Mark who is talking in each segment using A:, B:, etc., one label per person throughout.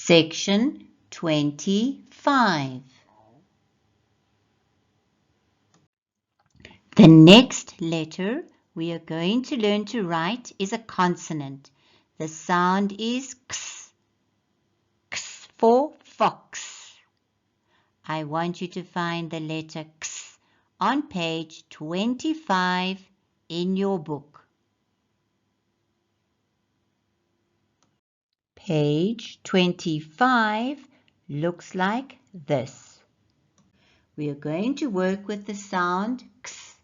A: Section 25. The next letter we are going to learn to write is a consonant. The sound is x. X for fox. I want you to find the letter x on page 25 in your book. Page 25 looks like this. We are going to work with the sound x.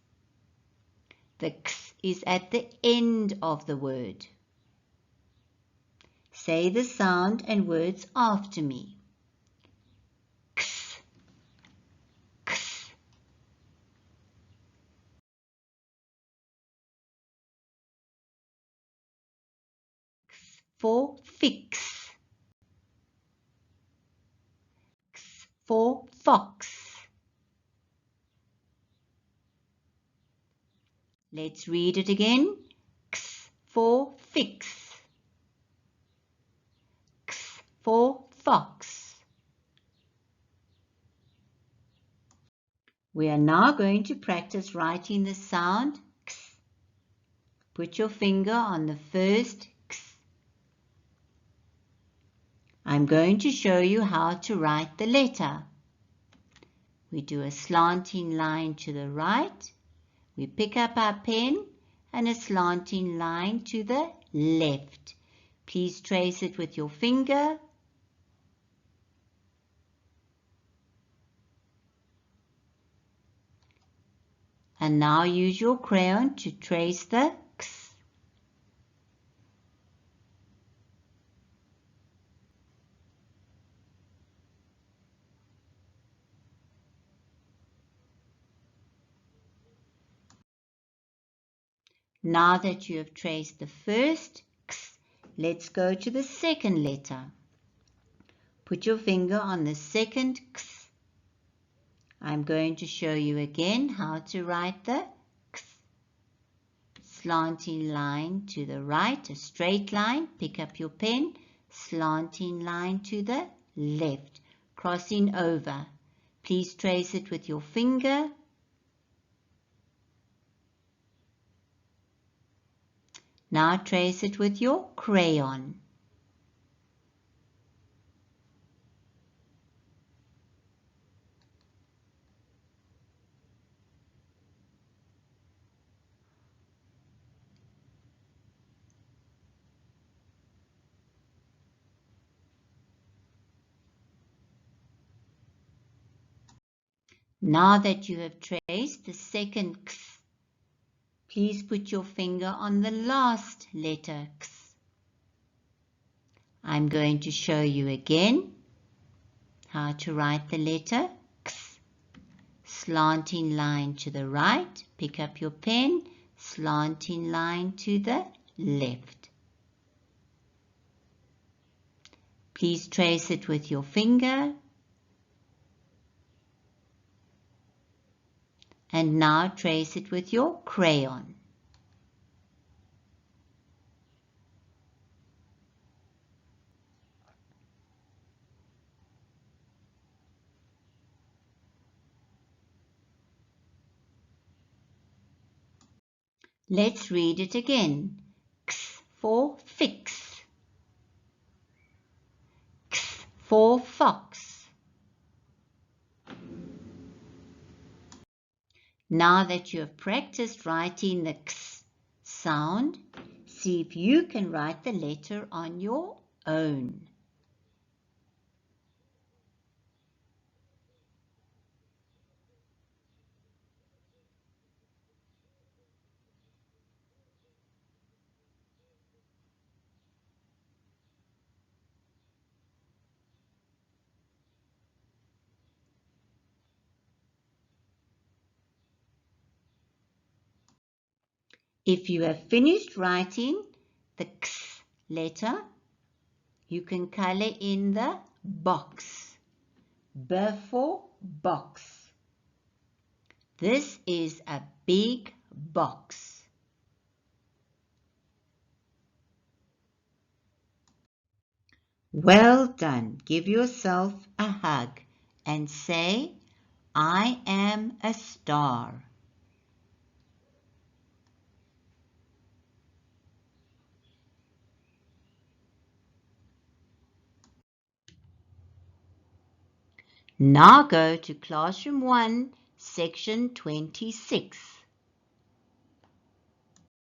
A: The x is at the end of the word. Say the sound and words after me. X, x. X for fix. X for fox. Let's read it again. X for fix. X for fox. We are now going to practice writing the sound x. Put your finger on the first x. I'm going to show you how to write the letter. We do a slanting line to the right. We pick up our pen and a slanting line to the left. Please trace it with your finger. And now use your crayon to trace the X. Now that you have traced the first X, let's go to the second letter. Put your finger on the second X. I'm going to show you again how to write the X. Slanting line to the right, a straight line, pick up your pen, slanting line to the left, crossing over. Please trace it with your finger. Now trace it with your crayon. Now that you have traced the second X, please put your finger on the last letter X. I'm going to show you again how to write the letter X. Slanting line to the right, pick up your pen, slanting line to the left. Please trace it with your finger. And now trace it with your crayon. Let's read it again. X for fix. X for fox. Now that you have practiced writing the X sound, see if you can write the letter on your own. If you have finished writing the X letter, you can color in the box. B for box. This is a big box. Well done. Give yourself a hug and say, I am a star. Now go to Classroom 1, Section 26.